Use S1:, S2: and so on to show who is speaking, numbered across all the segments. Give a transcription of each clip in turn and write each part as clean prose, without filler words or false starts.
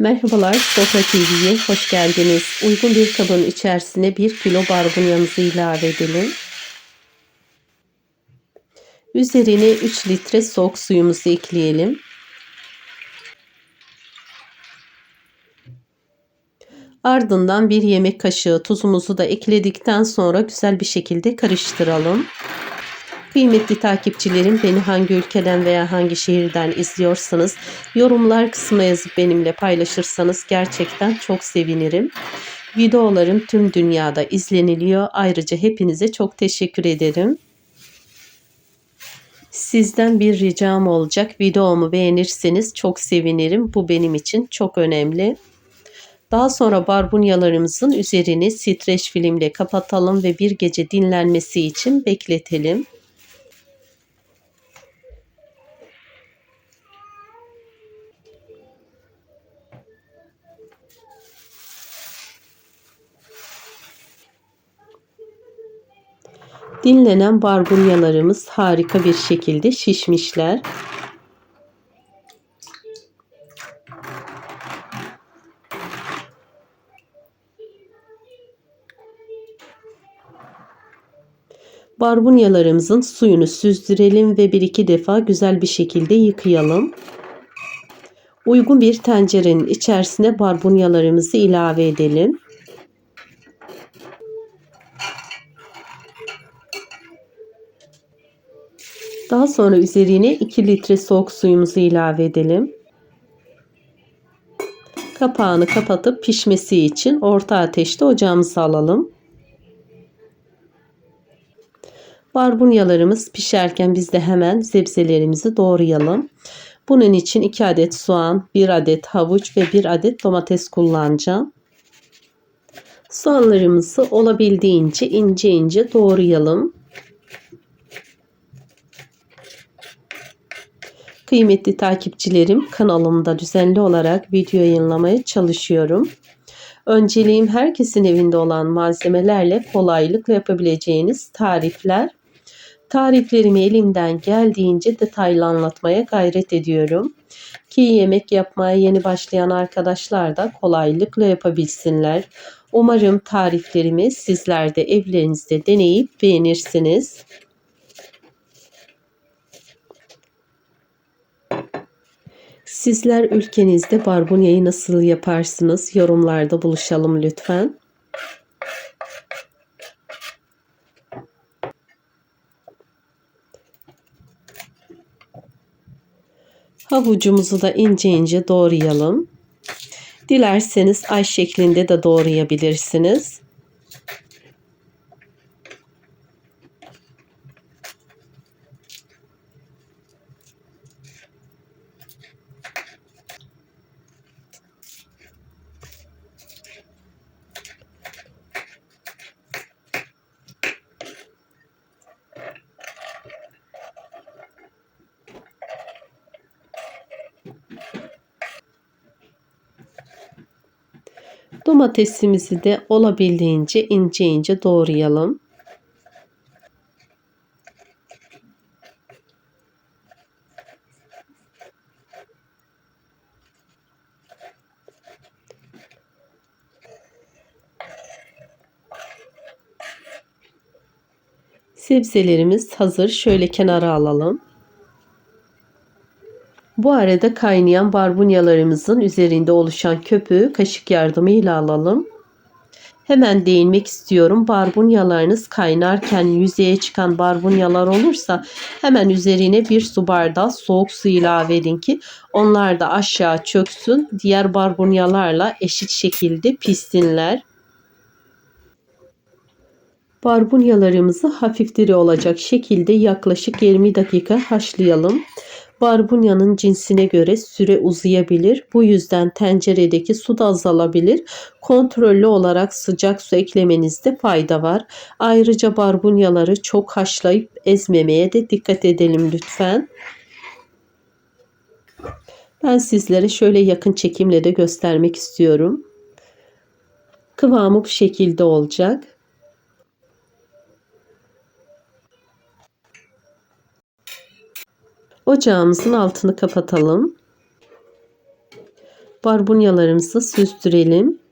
S1: Merhabalar, Sofra TV'ye hoş geldiniz. Uygun bir kabın içerisine 1 kilo barbunyamızı ilave edelim. Üzerine 3 litre soğuk suyumuzu ekleyelim. Ardından 1 yemek kaşığı tuzumuzu da ekledikten sonra güzel bir şekilde karıştıralım. Kıymetli takipçilerim, beni hangi ülkeden veya hangi şehirden izliyorsanız yorumlar kısmına yazıp benimle paylaşırsanız gerçekten çok sevinirim. Videolarım tüm dünyada izleniliyor. Ayrıca hepinize çok teşekkür ederim. Sizden bir ricam olacak. Videomu beğenirseniz çok sevinirim. Bu benim için çok önemli. Daha sonra barbunyalarımızın üzerini streç filmle kapatalım ve bir gece dinlenmesi için bekletelim. Dinlenen barbunyalarımız harika bir şekilde şişmişler. Barbunyalarımızın suyunu süzdürelim ve 1-2 defa güzel bir şekilde yıkayalım. Uygun bir tencerenin içerisine barbunyalarımızı ilave edelim. Daha sonra üzerine 2 litre soğuk suyumuzu ilave edelim. Kapağını kapatıp pişmesi için orta ateşte ocağımıza alalım. Barbunyalarımız pişerken biz de hemen sebzelerimizi doğrayalım. Bunun için 2 adet soğan, 1 adet havuç ve 1 adet domates kullanacağım. Soğanlarımızı olabildiğince ince ince doğrayalım. Kıymetli takipçilerim, kanalımda düzenli olarak video yayınlamaya çalışıyorum. Önceliğim herkesin evinde olan malzemelerle kolaylıkla yapabileceğiniz tarifler. Tariflerimi elimden geldiğince detaylı anlatmaya gayret ediyorum. Ki yemek yapmaya yeni başlayan arkadaşlar da kolaylıkla yapabilsinler. Umarım tariflerimi sizler de evlerinizde deneyip beğenirsiniz. Sizler ülkenizde barbunyayı nasıl yaparsınız? Yorumlarda buluşalım lütfen. Havucumuzu da ince ince doğrayalım. Dilerseniz ay şeklinde de doğrayabilirsiniz. Domatesimizi de olabildiğince ince ince doğrayalım. Sebzelerimiz hazır. Şöyle kenara alalım. Bu arada kaynayan barbunyalarımızın üzerinde oluşan köpüğü kaşık yardımıyla alalım. Hemen değinmek istiyorum. Barbunyalarınız kaynarken yüzeye çıkan barbunyalar olursa hemen üzerine 1 su bardağı soğuk su ilave edin ki onlar da aşağı çöksün. Diğer barbunyalarla eşit şekilde pişsinler. Barbunyalarımızı hafif diri olacak şekilde yaklaşık 20 dakika haşlayalım. Barbunyanın cinsine göre süre uzayabilir. Bu yüzden tenceredeki su da azalabilir. Kontrollü olarak sıcak su eklemenizde fayda var. Ayrıca barbunyaları çok haşlayıp ezmemeye de dikkat edelim lütfen. Ben sizlere şöyle yakın çekimle de göstermek istiyorum. Kıvamı bu şekilde olacak. Ocağımızın altını kapatalım. Barbunyalarımızı süzdürelim.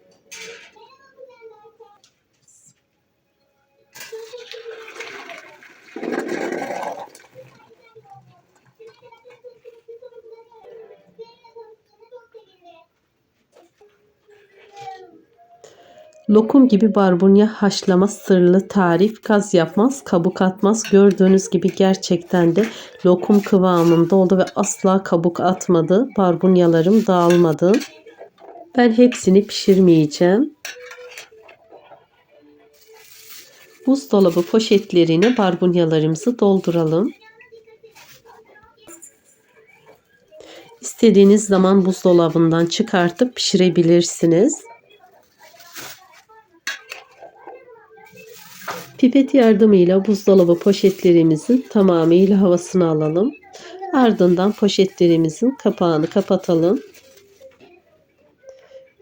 S1: Lokum gibi barbunya haşlama sırlı tarif. Gaz yapmaz, kabuk atmaz. Gördüğünüz gibi gerçekten de lokum kıvamında oldu ve asla kabuk atmadı. Barbunyalarım dağılmadı. Ben hepsini pişirmeyeceğim. Buzdolabı poşetlerine barbunyalarımızı dolduralım. İstediğiniz zaman buzdolabından çıkartıp pişirebilirsiniz. Pipet yardımıyla buzdolabı poşetlerimizin tamamıyla havasını alalım. Ardından poşetlerimizin kapağını kapatalım.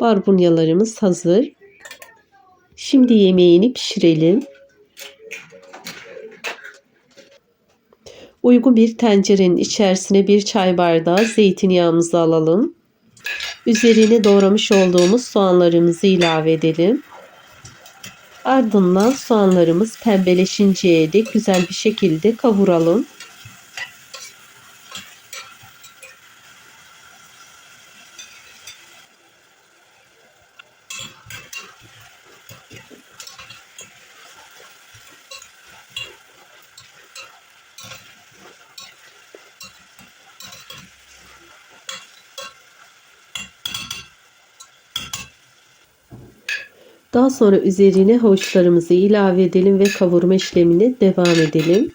S1: Barbunyalarımız hazır. Şimdi yemeğini pişirelim. Uygun bir tencerenin içerisine bir çay bardağı zeytinyağımızı alalım. Üzerine doğramış olduğumuz soğanlarımızı ilave edelim. Ardından soğanlarımız pembeleşinceye dek güzel bir şekilde kavuralım. Daha sonra üzerine havuçlarımızı ilave edelim ve kavurma işlemine devam edelim.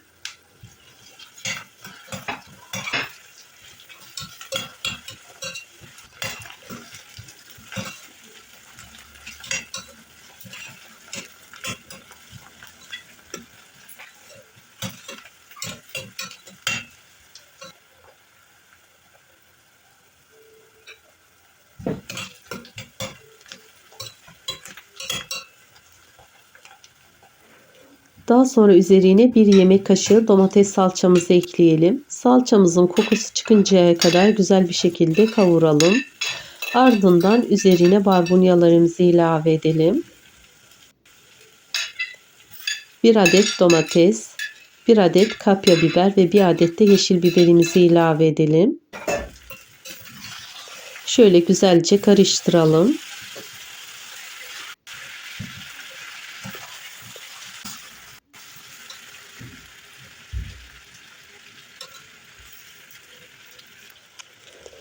S1: Daha sonra üzerine bir yemek kaşığı domates salçamızı ekleyelim. Salçamızın kokusu çıkıncaya kadar güzel bir şekilde kavuralım. Ardından üzerine barbunyalarımızı ilave edelim. 1 adet domates, 1 adet kapya biber ve 1 adet de yeşil biberimizi ilave edelim. Şöyle güzelce karıştıralım.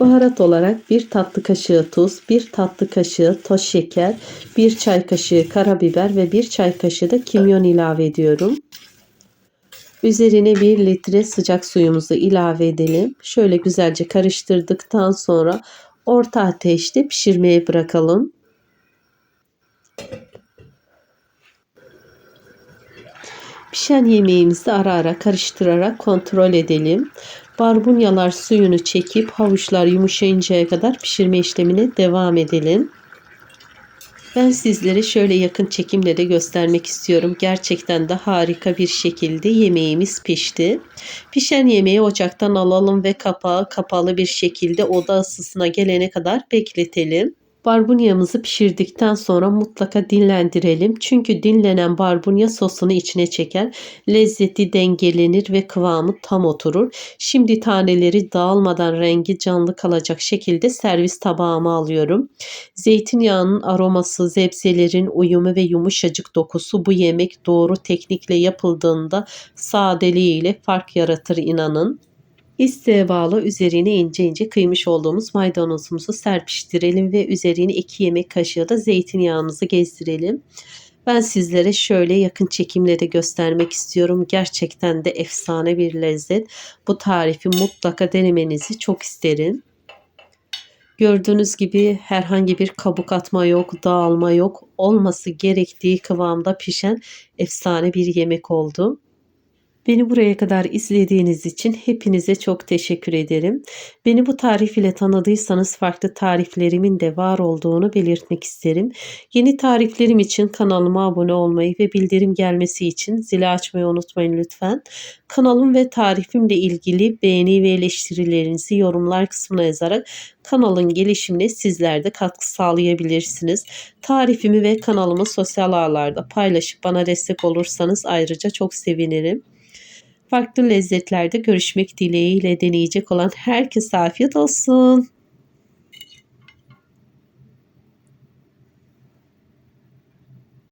S1: Baharat olarak 1 tatlı kaşığı tuz, 1 tatlı kaşığı toz şeker, 1 çay kaşığı karabiber ve 1 çay kaşığı da kimyon ilave ediyorum. Üzerine 1 litre sıcak suyumuzu ilave edelim. Şöyle güzelce karıştırdıktan sonra orta ateşte pişirmeye bırakalım. Pişen yemeğimizi ara ara karıştırarak kontrol edelim. Barbunyalar suyunu çekip havuçlar yumuşayıncaya kadar pişirme işlemine devam edelim. Ben sizlere şöyle yakın çekimle de göstermek istiyorum. Gerçekten de harika bir şekilde yemeğimiz pişti. Pişen yemeği ocaktan alalım ve kapağı kapalı bir şekilde oda ısısına gelene kadar bekletelim. Barbunyamızı pişirdikten sonra mutlaka dinlendirelim. Çünkü dinlenen barbunya sosunu içine çeker. Lezzeti dengelenir ve kıvamı tam oturur. Şimdi taneleri dağılmadan rengi canlı kalacak şekilde servis tabağıma alıyorum. Zeytinyağının aroması, sebzelerin uyumu ve yumuşacık dokusu bu yemek doğru teknikle yapıldığında sadeliğiyle fark yaratır inanın. İsteğe bağlı üzerine ince ince kıymış olduğumuz maydanozumuzu serpiştirelim ve üzerine 2 yemek kaşığı da zeytinyağımızı gezdirelim. Ben sizlere şöyle yakın çekimle de göstermek istiyorum. Gerçekten de efsane bir lezzet. Bu tarifi mutlaka denemenizi çok isterim. Gördüğünüz gibi herhangi bir kabuk atma yok, dağılma yok. Olması gerektiği kıvamda pişen efsane bir yemek oldu. Beni buraya kadar izlediğiniz için hepinize çok teşekkür ederim. Beni bu tarif ile tanıdıysanız farklı tariflerimin de var olduğunu belirtmek isterim. Yeni tariflerim için kanalıma abone olmayı ve bildirim gelmesi için zili açmayı unutmayın lütfen. Kanalım ve tarifimle ilgili beğeni ve eleştirilerinizi yorumlar kısmına yazarak kanalın gelişimine sizler de katkı sağlayabilirsiniz. Tarifimi ve kanalımı sosyal ağlarda paylaşıp bana destek olursanız ayrıca çok sevinirim. Farklı lezzetlerde görüşmek dileğiyle deneyecek olan herkese afiyet olsun.